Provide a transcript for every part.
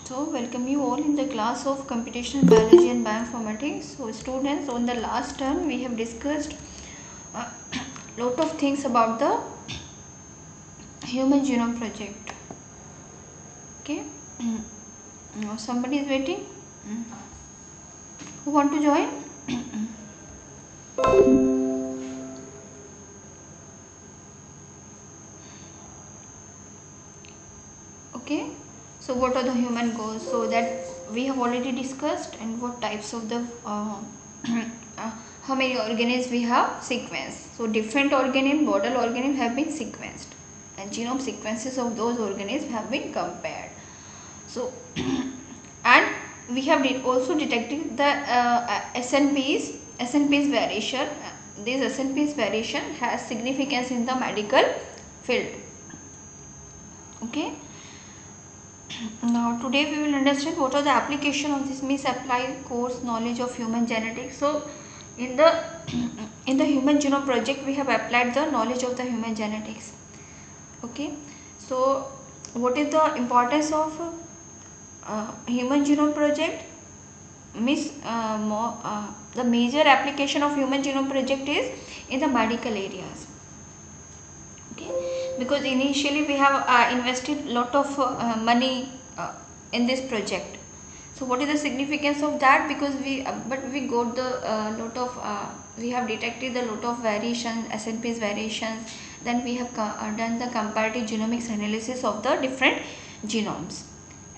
So welcome you all in the class of computational biology and bioinformatics. So students, on the last term we have discussed a lot of things about the human genome project. Okay, now somebody is waiting. Who want to join? Okay, so what are the human goals? So that we have already discussed, and what types of the how many organisms we have sequenced. So different organism, model organism have been sequenced, and genome sequences of those organisms have been compared. So and we have also detected the SNP's variation. This SNP's variation has significance in the medical field. Okay. Now today we will understand what are the application of this misapplied course knowledge of human genetics. So in the human genome project we have applied the knowledge of the human genetics. Okay, so what is the importance of human genome project? The major application of human genome project is in the medical areas. Okay, because initially we have invested lot of money in this project. So what is the significance of that? Because we got the we have detected the lot of variations, SNP's variations. Then we have done the comparative genomics analysis of the different genomes.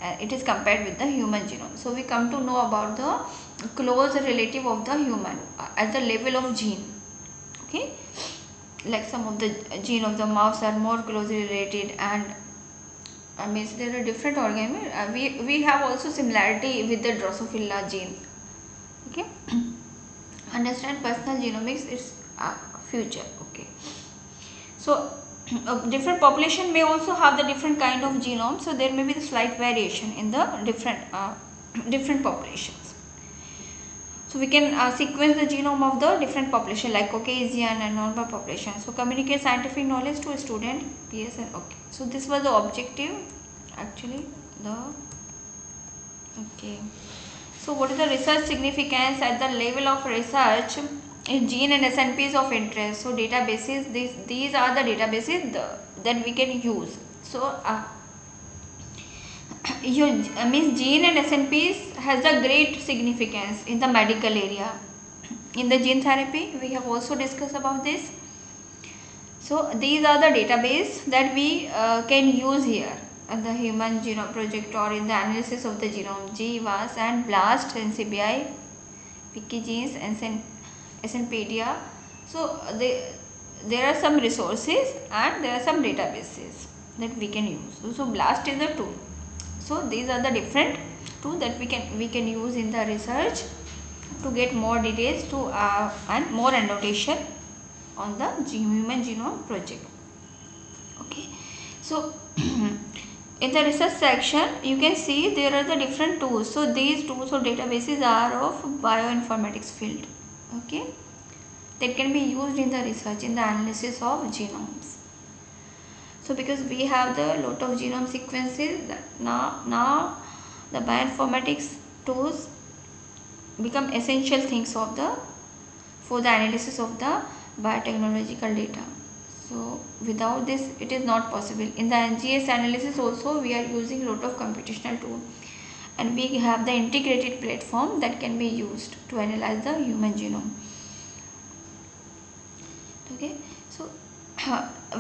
It is compared with the human genome. So we come to know about the close relative of the human at the level of gene. Okay, like some of the gene of the mouse are more closely related, and means there are different organisms. We have also similarity with the Drosophila gene. Okay, understand personal genomics is future. Okay, so different population may also have the different kind of genome, so there may be the slight variation in the different populations. So we can sequence the genome of the different population like Caucasian and normal population. So communicate scientific knowledge to a student. Yes, and okay. So this was the objective actually. Okay. So what is the research significance at the level of research in gene and SNPs of interest? So databases, these are the databases that we can use. So your means gene and SNPs has a great significance in the medical area. In the gene therapy we have also discussed about this. So these are the database that we can use here in the human genome project or in the analysis of the genome. GWAS and BLAST, NCBI, Wikigenes and SNPedia. So there are some resources and there are some databases that we can use. So BLAST is a tool. So these are the different tools that we can use in the research to get more details and more annotation on the human genome project. Okay, so in the research section you can see there are the different tools. So these tools or databases are of bioinformatics field. Okay, that can be used in the research, in the analysis of genomes. So because we have the lot of genome sequences, now the bioinformatics tools become essential things for the analysis of the biotechnological data. So without this it is not possible. In the NGS analysis also we are using lot of computational tool, and we have the integrated platform that can be used to analyze the human genome. Okay, so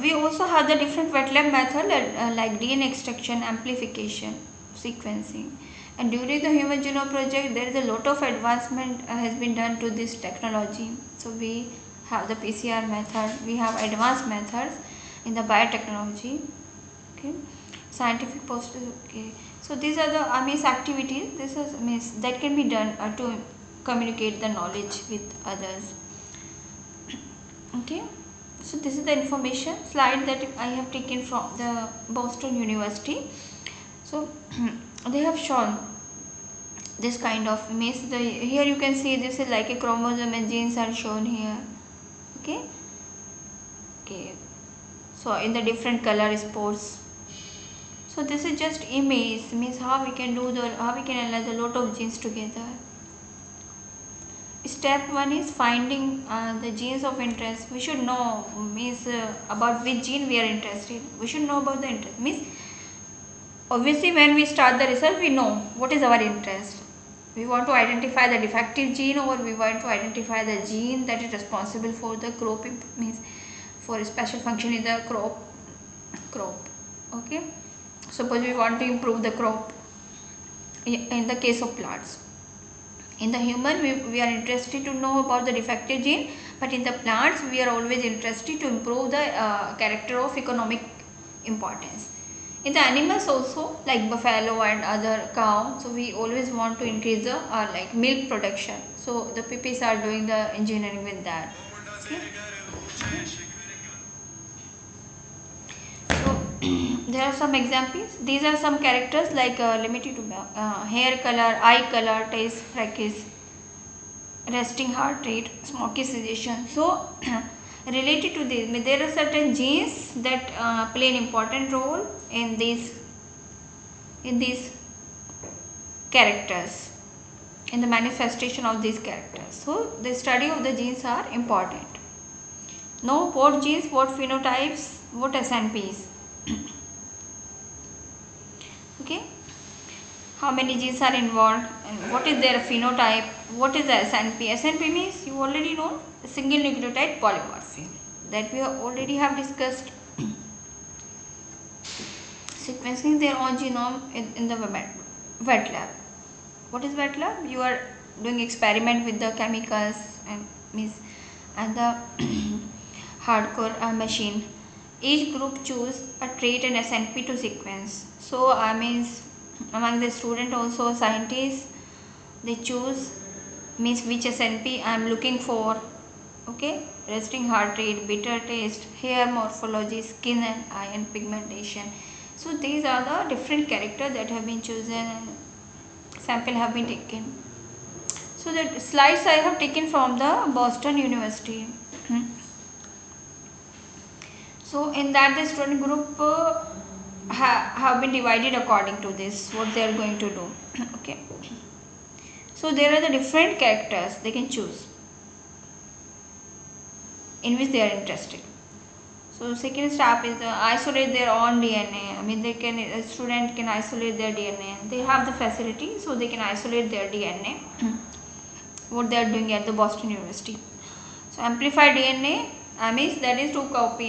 we also have the different wet lab method like DNA extraction, amplification, sequencing. And during the human genome project there is a lot of advancement has been done to this technology. So we have the PCR method, we have advanced methods in the biotechnology. Okay, scientific posters. Okay, so these are the activities. This is that can be done to communicate the knowledge with others. Okay, so this is the information slide that I have taken from the Boston University. So they have shown this kind of image. Here you can see this is like a chromosome and genes are shown here. Okay, so in the different color spots. So this is just image, means how we can analyze a lot of genes together. Step 1 is finding the genes of interest. We should know means about which gene we are interested. We should know about the interest. Means obviously when we start the research, we know what is our interest. We want to identify the defective gene, or we want to identify the gene that is responsible for the crop, means for a special function in the crop. Okay. Suppose we want to improve the crop in the case of plants. In the human, we are interested to know about the defective gene, but in the plants, we are always interested to improve the character of economic importance. In the animals also, like buffalo and other cow, so we always want to increase the like milk production. So the PPs are doing the engineering with that. Okay. There are some examples. These are some characters like limited to hair color, eye color, taste, freckles, resting heart rate, smoky suggestion. So related to this, there are certain genes that play an important role in these characters, in the manifestation of these characters. So the study of the genes are important. Know what genes, what phenotypes, what SNPs. Okay, how many genes are involved and what is their phenotype, what is the SNP. SNP means you already know, single nucleotide polymorphism, that we already have discussed. Sequencing their own genome in the wet lab. What is wet lab? You are doing experiment with the chemicals and the hardcore machine. Each group choose a trait and SNP to sequence. So among the student also scientists, they choose which SNP I am looking for. Okay, resting heart rate, bitter taste, hair morphology, skin and eye and pigmentation. So these are the different characters that have been chosen and sample have been taken. So the slides I have taken from the Boston University. So in that the student group have been divided according to this, what they are going to do. Okay. So there are the different characters they can choose in which they are interested. So second step is isolate their own DNA. A student can isolate their DNA. They have the facility, so they can isolate their DNA. What they are doing at the Boston University. So amplify DNA. Means that is to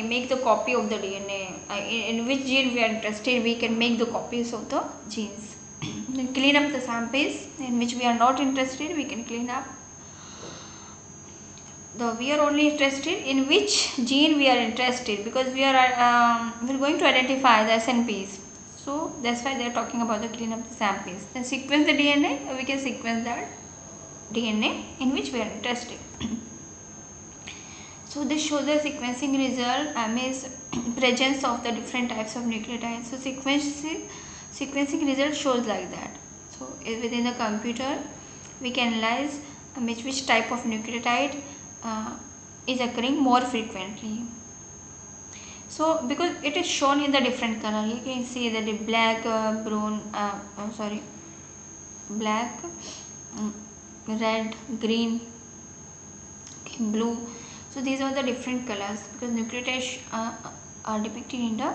make the copy of the DNA. In which gene we are interested, we can make the copies of the genes. Then clean up the samples in which we are not interested, we can clean up. We are only interested in which gene we are interested, because we are going to identify the SNPs. So that's why they are talking about the clean up the samples. Then sequence the DNA, we can sequence that DNA in which we are interested. So this shows the sequencing result, means presence of the different types of nucleotides. So sequencing result shows like that. So within the computer, we can analyze which type of nucleotide is occurring more frequently. So because it is shown in the different color, you can see that the black, black, red, green, blue. So these are the different colors because nucleotides are depicted in the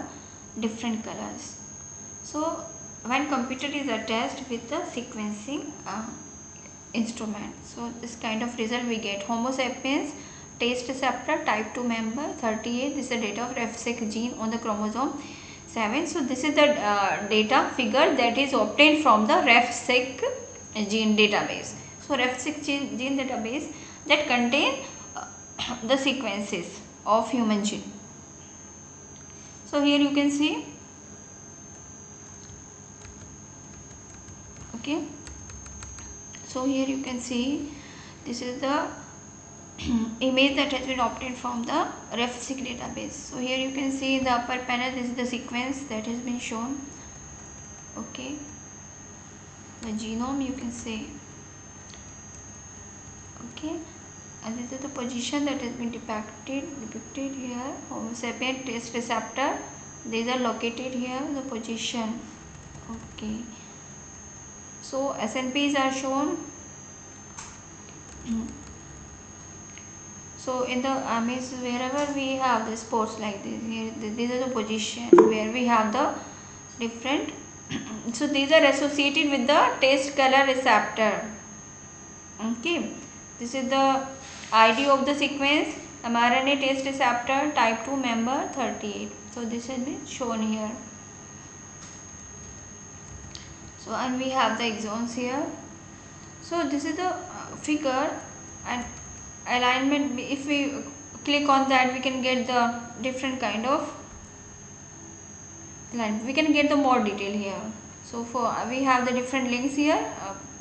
different colors. So when computer is attached with the sequencing instrument, so this kind of result we get. Homo sapiens taste receptor type 2 member 38. This is the data of REF6 gene on the chromosome 7. So this is the data figure that is obtained from the REF6 gene database. So REF6 gene database that contain the sequences of human gene. So here you can see, okay, so here you can see this is the image that has been obtained from the REF6 database. So here you can see in the upper panel, this is the sequence that has been shown. Okay, the genome you can see. Okay, and this is the position that has been depicted here. Homo sapien taste receptor these are located here, the position. Okay, so SNPs are shown. So in the means wherever we have the sports like this, here these are the position where we have the different. So these are associated with the taste color receptor. Okay, this is the ID of the sequence, mRNA taste receptor type 2 member 38. So this has been shown here. So and we have the exons here. So this is the figure, and alignment, if we click on that we can get the different kind of line, we can get the more detail here. So for we have the different links here,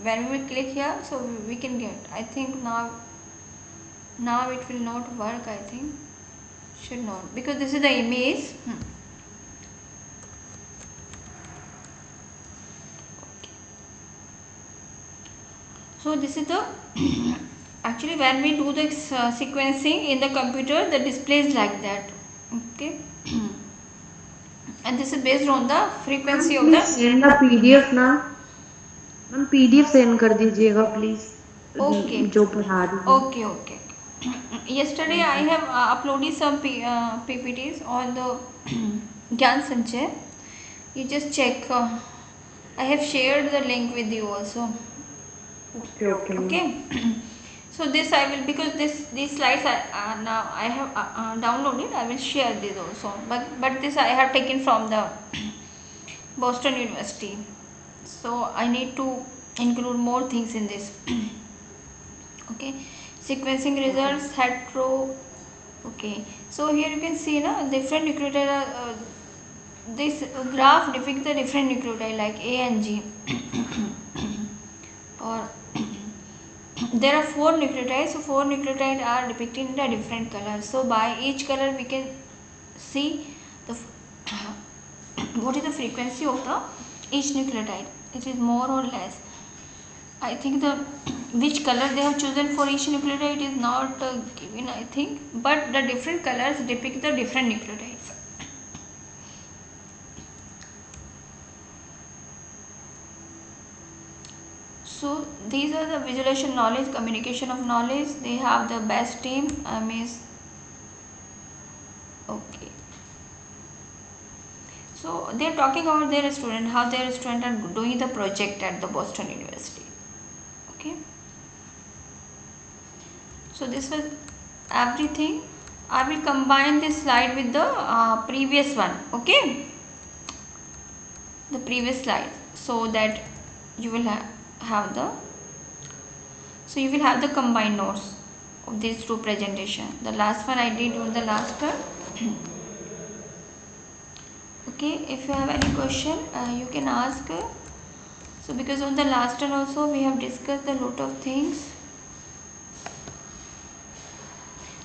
when we click here, so we can get, I think now it will not work, I think should not, because this is the image. So this is the actually when we do the sequencing in the computer, the display is like that. Okay. And this is based on the frequency of the send the PDF ना ma'am PDF send कर दीजिएगा please. Okay. जो पढ़ा रही है. Okay. Yesterday I have uploaded some PPTs on the Gyan Sanchay. You just check. I have shared the link with you also. Okay. So this I will, because these slides now I have downloaded. I will share this also. But this I have taken from the Boston University. So I need to include more things in this. Okay. Sequencing results, hetero. Okay. So here you can see na different nucleotide. This graph depicts the different nucleotide like A and G. Or there are 4 nucleotides, so 4 nucleotides are depicted in the different colors. So by each color we can see the what is the frequency of the each nucleotide. It is more or less. I think the which color they have chosen for each nucleotide is not given, I think, but the different colors depict the different nucleotides. So these are the visualization knowledge, communication of knowledge. They have the best team. Means okay. So they are talking about their student, how their student are doing the project at the Boston University. Okay. So this was everything. I will combine this slide with the previous one. Okay. The previous slide, so that you will have the, so you will have the combined notes of these two presentation. The last one I did on the last one. Okay, if you have any question you can ask. So because on the last one also we have discussed a lot of things.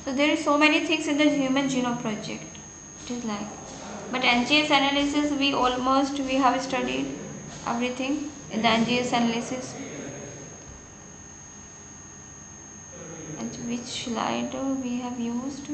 So there is so many things in the Human Genome Project. It is like, but NGS analysis we have studied everything in the NGS analysis. And which slide we have used?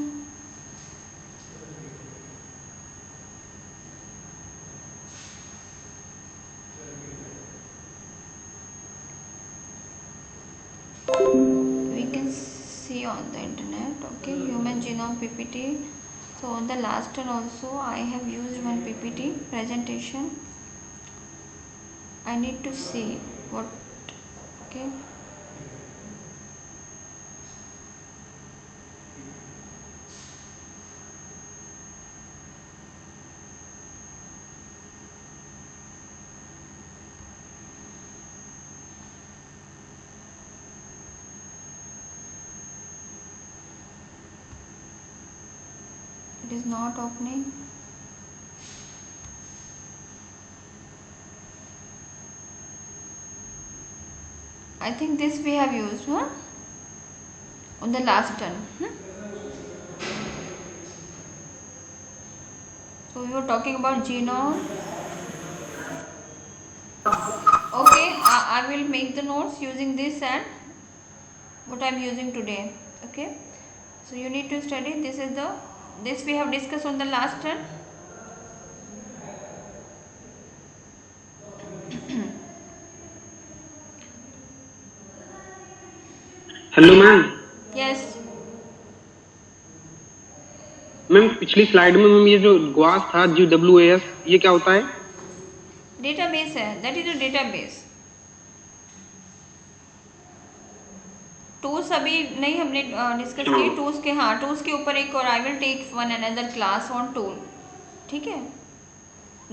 We can see on the internet. Okay, Human Genome PPT. So on the last one also I have used one PPT presentation. I need to see what. Okay. It is not opening. I think this we have used, huh? On the last one. So we were talking about genome. Okay, I will make the notes using this and what I am using today. Okay, so you need to study. This we have discussed on the last one. Hello ma'am. Yes ma'am पिछली slide में ma'am ये जो ग्वास था GWAS, ये क्या होता है? Database है, that is a database. Tools अभी नहीं हमने डिस्कस किए टूल्स के। हाँ, टूल्स के ऊपर एक और I will take one another class on tool. ठीक है,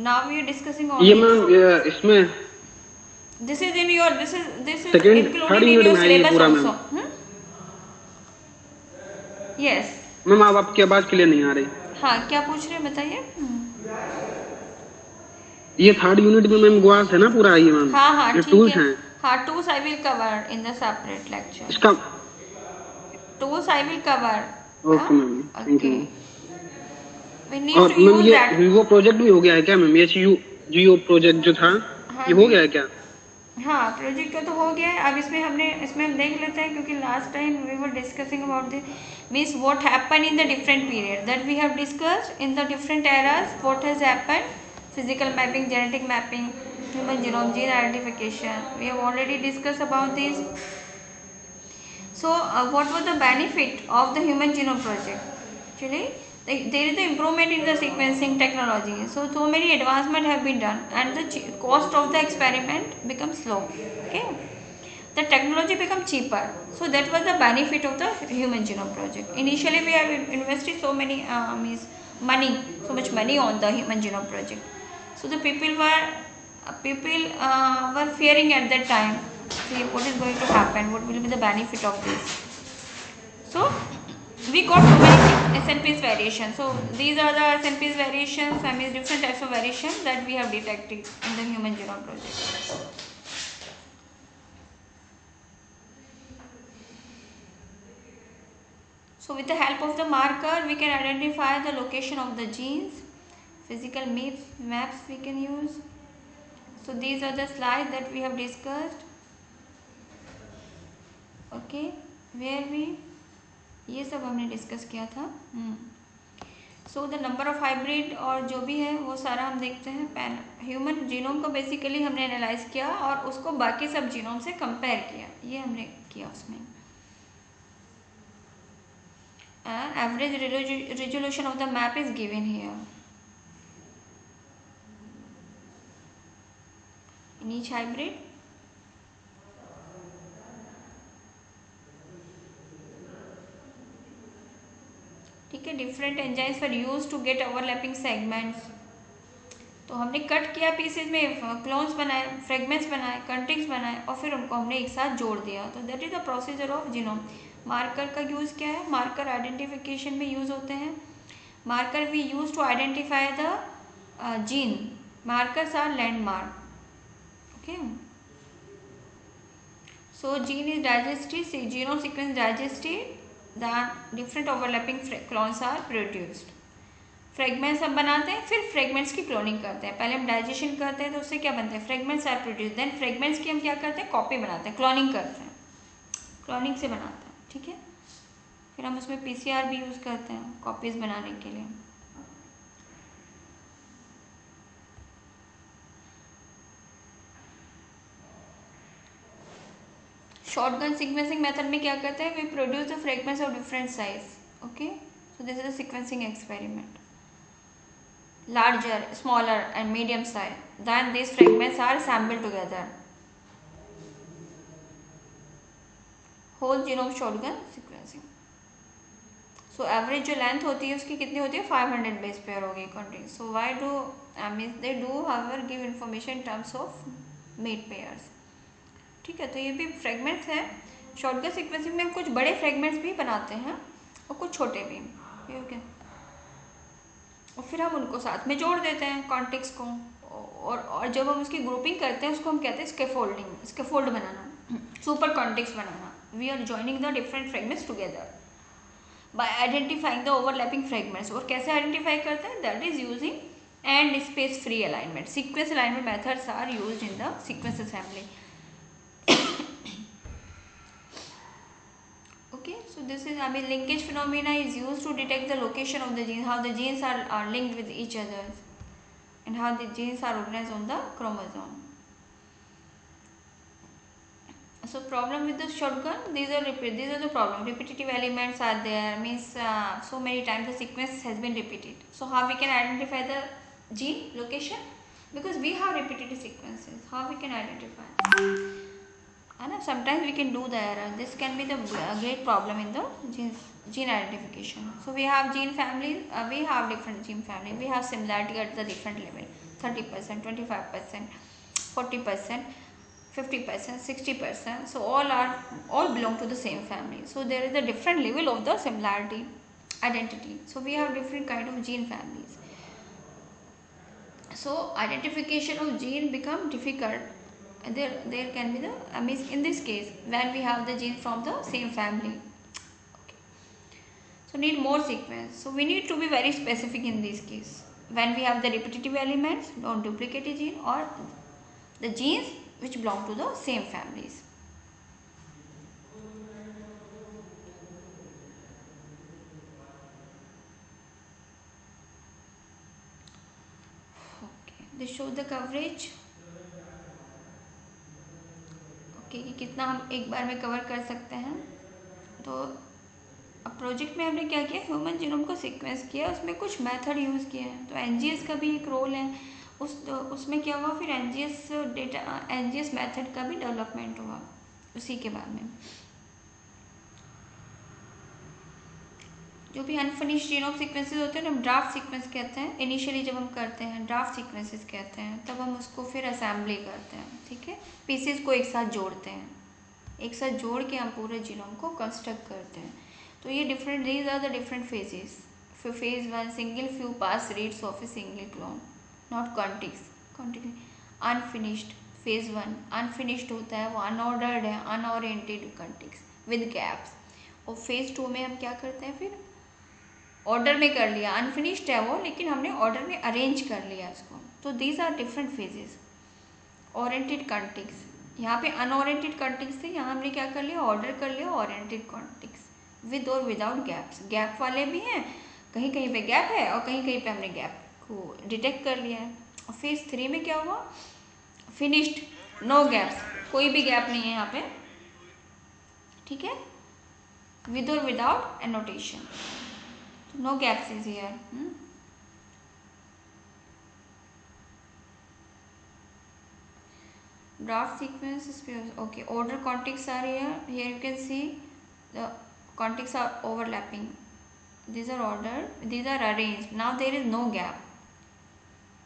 now we are discussing on ये दिस। मैम इसमें this is in your this is second third included in unit your में है ये सिलेबस पूरा ऑल्सो। मैम। यस। मैम अब आपकी आवाज क्लियर नहीं आ रही। हाँ, क्या पूछ रहे हैं बताइए। ये थर्ड यूनिट में मैम ग्वास है ना पूरा ये मैम? हाँ हाँ ये ठीक टूल्स है। हैं हाँ, tools I will cover in the separate lecture. इसका। Tools I will cover. Okay ma'am, thank you okay, ma'am. We need और टू मैम यूज ये दैट। वीवो प्रोजेक्ट भी हो गया है क्या मैम? ये जियो प्रोजेक्ट जो था हाँ ये हो गया है क्या? हाँ, प्रोजेक्ट का तो हो गया है। अब इसमें हम देख लेते हैं, क्योंकि last time we were discussing about this means what happen in the different period that we have discussed in the different eras what has happen. Physical mapping, genetic mapping, human genome, gene identification, we have already discuss about this. So, what was the benefit of the human genome project? Actually, there is the improvement in the sequencing technology. So many advancement have been done, and the cost of the experiment becomes low. Okay, the technology become cheaper. So that was the benefit of the human genome project. Initially, we have invested so many so much money on the human genome project. So the people were fearing at that time. See what is going to happen, what will be the benefit of this. So we got so many SNPs variation. So these are the SNPs variations, I mean different types of variation that we have detected in the human genome project. So with the help of the marker, we can identify the location of the genes. Physical maps we can use. So these are the slides that we have discussed. Okay, where we ये सब हमने discuss किया था। So the number of hybrid और जो भी है वो सारा हम देखते हैं। ह्यूमन जीनोम को बेसिकली हमने एनालाइज किया और उसको बाकी सब जीनोम से कंपेयर किया, ये हमने किया उसमें। Average resolution of the map is given here in each hybrid. ठीक है, different enzymes for use to get overlapping segments. तो हमने कट किया पीसेज में, क्लोन्स बनाए, फ्रेगमेंट्स बनाए, कंटिंग्स बनाए और फिर उनको हमने एक साथ जोड़ दिया। तो that is the procedure of genome. Marker का यूज़ क्या है? मार्कर आइडेंटिफिकेशन में यूज़ होते हैं। Marker we use to identify the gene. Markers are landmark. Okay, so gene is digested, genome sequence digested, then different overlapping clones are produced. Fragments हम बनाते हैं, फिर फ्रेगमेंट्स की क्लोनिंग करते हैं। पहले हम डाइजेशन करते हैं तो उससे क्या बनते हैं? Fragments are produce. Then fragments की हम क्या करते हैं? कॉपी बनाते हैं, क्लोनिंग करते हैं, क्लोनिंग से बनाते हैं। ठीक है, फिर हम उसमें PCR भी यूज़ करते हैं कॉपीज़ बनाने के लिए। शॉटगन सीक्वेंसिंग मेथड में क्या करते हैं? We produce the fragments of different size. Okay, so this is a sequencing experiment. Larger, smaller and medium size, then these fragments are assembled together. Whole genome shotgun sequencing. So average जो length होती है उसकी कितनी होती है? 500 base pair होगी according. So why do means they do however give information in terms of made pairs. ठीक है, तो ये भी फ्रेगमेंट्स हैं। शॉटगन सीक्वेंसिंग में हम कुछ बड़े फ्रेगमेंट्स भी बनाते हैं और कुछ छोटे भी। ओके, और फिर हम उनको साथ में जोड़ देते हैं कॉन्टेक्स को, और जब हम उसकी ग्रुपिंग करते हैं उसको हम कहते हैं स्कैफोल्डिंग, स्कैफोल्ड बनाना, सुपर कॉन्टेक्स बनाना। We are joining the different fragments together by identifying the overlapping fragments. और कैसे आइडेंटिफाई करते हैं? That is using end space free alignment. Sequence alignment methods are used in the sequence assembly. Okay, so this is, I mean, linkage phenomena is used to detect the location of the genes, how the genes are linked with each other, and how the genes are organized on the chromosome. So problem with the shotgun, these are the problem. Repetitive elements are there, means so many times the sequence has been repeated. So how we can identify the gene location? Because we have repetitive sequences. How we can identify? And sometimes we can do the error. This can be the great problem in the gene identification. So we have gene families. We have different gene families. We have similarity at the different level: 30%, 25%, 40%. 50%, 60%. So all belong to the same family. So there is a different level of the similarity identity. So we have different kind of gene families. So identification of gene become difficult. There can be the in this case when we have the gene from the same family. Okay. So need more sequence. So we need to be very specific in this case. When we have the repetitive elements, don't duplicate a gene, or the genes which belong to the same families. Okay, this shows the coverage. Okay कि कितना हम एक बार में cover कर सकते हैं. तो अब प्रोजेक्ट में हमने क्या किया, ह्यूमन जीनोम को सीक्वेंस किया, उसमें कुछ मेथड यूज़ किए हैं. तो एनजीएस का भी एक रोल है. उसमें क्या हुआ, फिर एनजीएस मेथड का भी डेवलपमेंट हुआ उसी के बाद में. जो भी अनफिनिश्ड जीनोम सीक्वेंसेस होते हैं ना, हम ड्राफ्ट सीक्वेंस कहते हैं. इनिशियली जब हम करते हैं ड्राफ्ट सीक्वेंसेस कहते हैं, तब हम उसको फिर असेंबली करते हैं. ठीक है, पीसेस को एक साथ जोड़ते हैं, एक साथ जोड़ के हम पूरे जीनोम को कंस्ट्रक्ट करते हैं. तो ये different, these are the different phases. Phase 1 single few pass reads of a single clone, not contigs. Unfinished phase 1 unfinished होता है, वो अनऑर्डर्ड है, अनओरिएंटेड कॉन्टिक्स विद गैप्स. और फेज 2 में हम क्या करते हैं, फिर ऑर्डर में कर लिया. अनफिनिश्ड है वो, लेकिन हमने ऑर्डर में अरेंज कर लिया इसको. तो these are different phases. Oriented contigs, यहाँ पे अनओरिएंटेड कॉन्टिक्स थे, यहाँ हमने क्या कर लिया, ऑर्डर कर लिया ओरिएंटेड कॉन्टिक्स विद और विदाउट गैप्स. गैप वाले भी हैं, कहीं कहीं पे गैप है और कहीं कहीं पे हमने गैप को डिटेक्ट कर लिया है. और फेज 3 में क्या हुआ, फिनिश्ड, नो गैप्स, कोई भी गैप नहीं है यहाँ पे. ठीक है, विद और without annotation, no gaps is here. Draft sequence is okay. Order contigs are here. Here you can see the contigs are overlapping. These are ordered. These are arranged. Now there is no gap.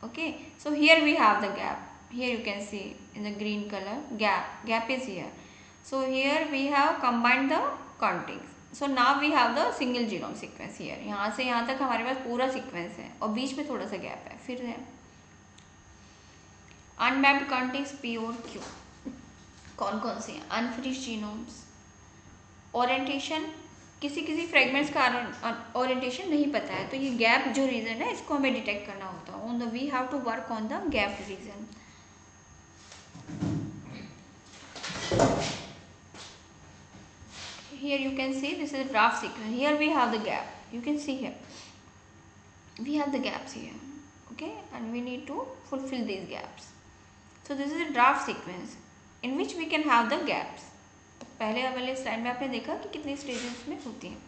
Okay. So here we have the gap. Here you can see in the green color gap. Gap is here. So here we have combined the contigs. So now we have the single genome sequence here. यहाँ से यहाँ तक हमारे पास पूरा sequence है और बीच में थोड़ा सा गैप है. फिर है अनमैप्ड कॉन्टिग्स पी और क्यू. कौन कौन से हैं, अनफिनिश्ड जीनोम्स. ओरिएंटेशन, किसी किसी फ्रेगमेंट्स का ओरिएंटेशन नहीं पता है, तो ये गैप जो रीजन है इसको हमें डिटेक्ट करना होता है. On the we have to work on the gap region. Here you can see this is a draft sequence. Here we have the gap. You can see here we have the gaps here. Okay, and we need to fulfill these gaps. So this is a draft sequence in which we can have the gaps. पहले वाले slide में आपने देखा कि कितनी stages में होती हैं.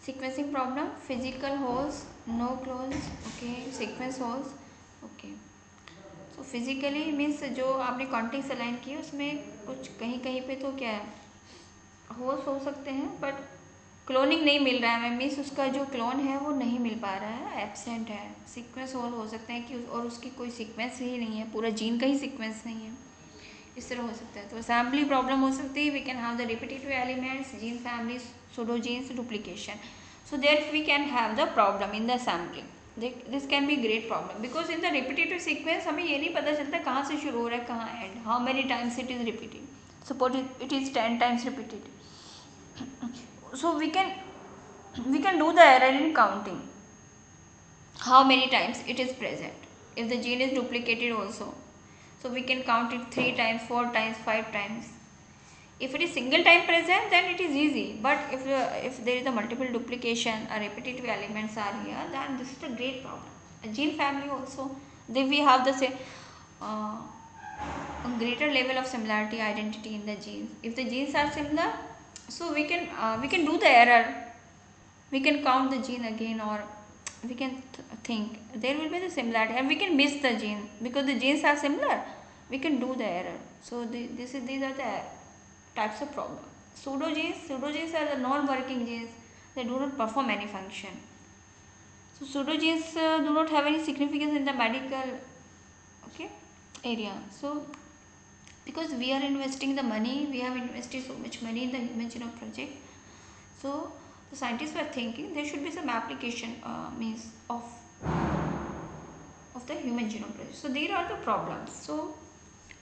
Sequencing problem, physical holes, no clones. Okay, sequence holes. Okay. तो फिजिकली मीन्स जो आपने कॉन्टिक्स अलाइन की उसमें कुछ कहीं कहीं पे तो क्या है, होल्स हो सकते हैं, बट क्लोनिंग नहीं मिल रहा है हमें, मीन्स उसका जो क्लोन है वो नहीं मिल पा रहा है, एब्सेंट है. सीक्वेंस होल हो सकते हैं कि और उसकी कोई सीक्वेंस ही नहीं है, पूरा जीन का ही सीक्वेंस नहीं है, इस तरह हो सकता है. तो असेंबली प्रॉब्लम हो सकती है. We can have the repetitive elements, gene families, pseudo genes, duplication. So there we can have the problem in the assembly. This can be great problem because in the repetitive sequence हमें ये नहीं पता चलता कहाँ से शुरू हो रहा है कहाँ and, how many times it is repeated. Suppose it is 10 times repeated. So we can do the error in counting how many times it is present. If the gene is duplicated also, so we can count it 3 times, 4 times, 5 times. If it is single time present, then it is easy. But if there is a multiple duplication or repetitive elements are here, then this is a great problem. A gene family also, then we have the same a greater level of similarity identity in the genes. If the genes are similar, so we can do the error. We can count the gene again, or we can think there will be the similarity, and we can miss the gene because the genes are similar. We can do the error. So these are the types of problem. Pseudogenes are the non-working genes. They do not perform any function. So pseudogenes do not have any significance in the medical area. So because we are investing the money, we have invested so much money in the Human Genome Project. So the scientists were thinking there should be some application means of the Human Genome Project. So there are the problems. So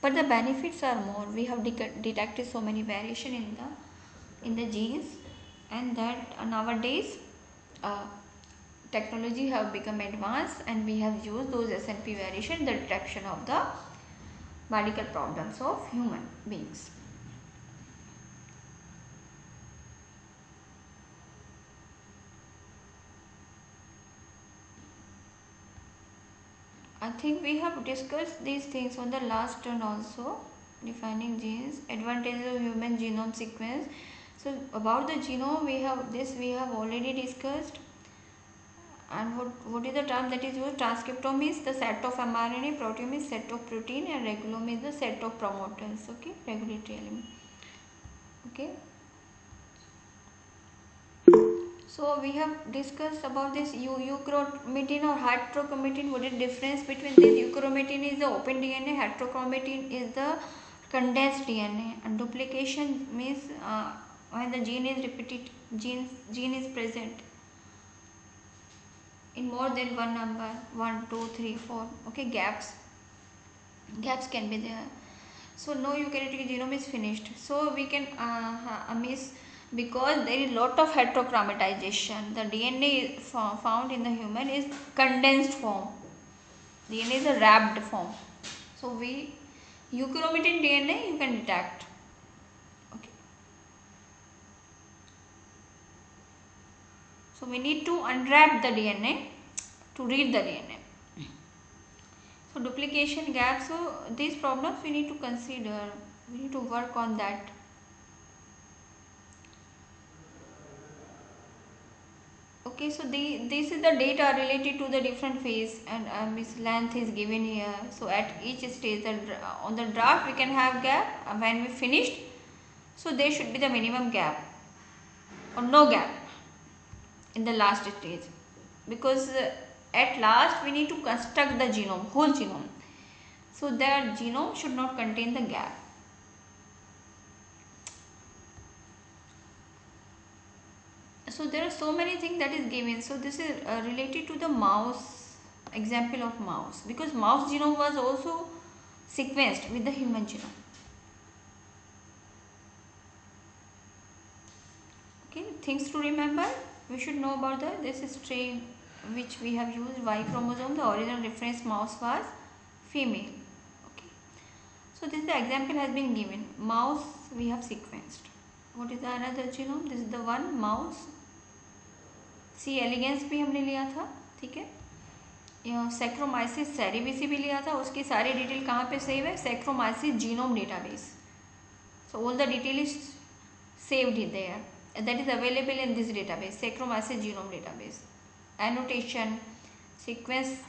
but the benefits are more. We have detected so many variation in the genes, and that nowadays technology have become advanced, and we have used those SNP variation in the detection of the medical problems of human beings. I think we have discussed these things on the last turn also, defining genes, advantages of human genome sequence. So about the genome, we have already discussed. And what is the term that is used? Transcriptome is the set of mRNA, proteome is set of protein, and regulome is the set of promoters. Okay, regulatory element. Okay. So we have discussed about this euchromatin or heterochromatin. What is the difference between this? Euchromatin is the open DNA, heterochromatin is the condensed DNA, and duplication means when the gene is repeated, gene is present in more than one number, 1, 2, 3, 4. Okay, gaps can be there. So no eukaryotic genome is finished. So we can miss, because there is lot of heterochromatization. The DNA found in the human is condensed form. DNA is a wrapped form. So euchromatin DNA you can detect. Okay. So we need to unwrap the DNA to read the DNA. So duplication, gaps, so these problems we need to consider. We need to work on that. Okay, so this is the data related to the different phase, and its length is given here. So at each stage, on the draft we can have gap, and when we finished, so there should be the minimum gap or no gap in the last stage, because at last we need to construct the genome, whole genome. So that genome should not contain the gap. So there are so many things that is given. So this is related to the mouse, example of mouse, because mouse genome was also sequenced with the human genome. Okay, things to remember. We should know about this strain which we have used, Y chromosome. The original reference mouse was female. Okay, so this the example has been given. Mouse we have sequenced. What is the another genome? This is the one mouse. C elegans भी हमने लिया था, ठीक है. Saccharomyces cerevisiae भी लिया था. उसकी सारी डिटेल कहाँ पे सेव है? Saccharomyces genome database. So all the detail is saved there. That is available in this database, Saccharomyces genome database. Annotation, sequence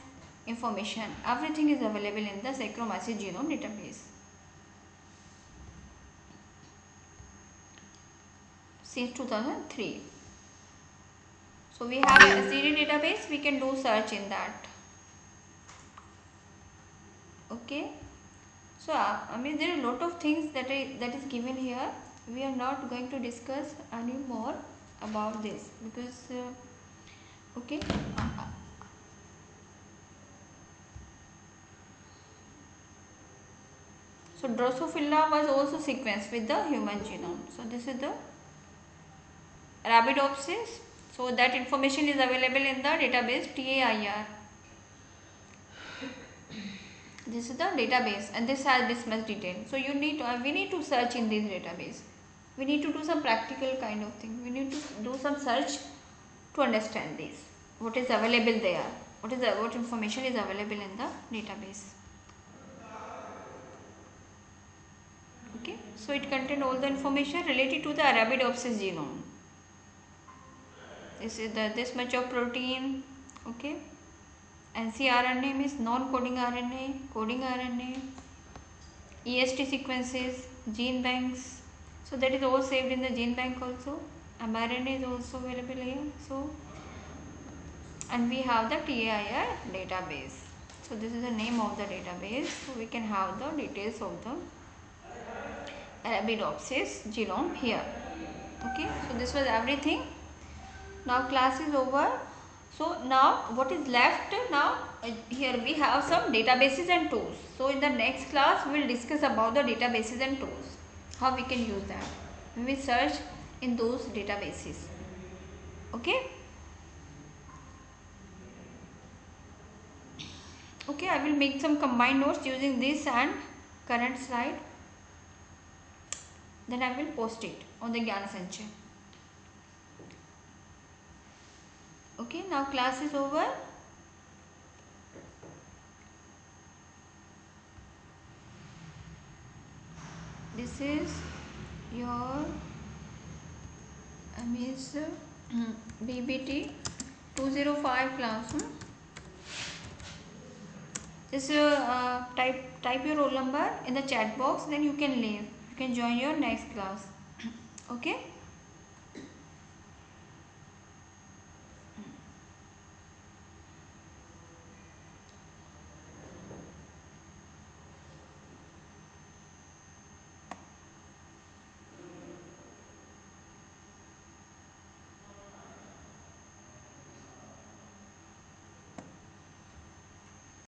information, everything is available in the Saccharomyces genome database. Since 2003. So we have a CD database, we can do search in that. Okay. So I mean there are a lot of things that is given here. We are not going to discuss any more about this, because okay. So Drosophila was also sequenced with the human genome. So this is the Arabidopsis. So that information is available in the database TAIR. This is the database, and this has this much detail. So we need to search in this database. We need to do some practical kind of thing. We need to do some search to understand this. What is available there? What information is available in the database? So it contains all the information related to the Arabidopsis genome. This is this much of protein. Okay. ncRNA means non-coding RNA, coding RNA, EST sequences, gene banks. So that is all saved in the gene bank also. mRNA is also available here. So, and we have the TAIR database. So this is the name of the database. So we can have the details of the Arabidopsis genome here. Okay. So this was everything. Now class is over. So now what is left now, here we have some databases and tools. So in the next class we will discuss about the databases and tools, how we can use them. We will search in those databases. Okay. Okay, I will make some combined notes using this and current slide. Then I will post it on the Gyan Sanchay. Okay, now class is over. This is your BBT 205 class. Just type your roll number in the chat box, then you can leave. You can join your next class. Okay.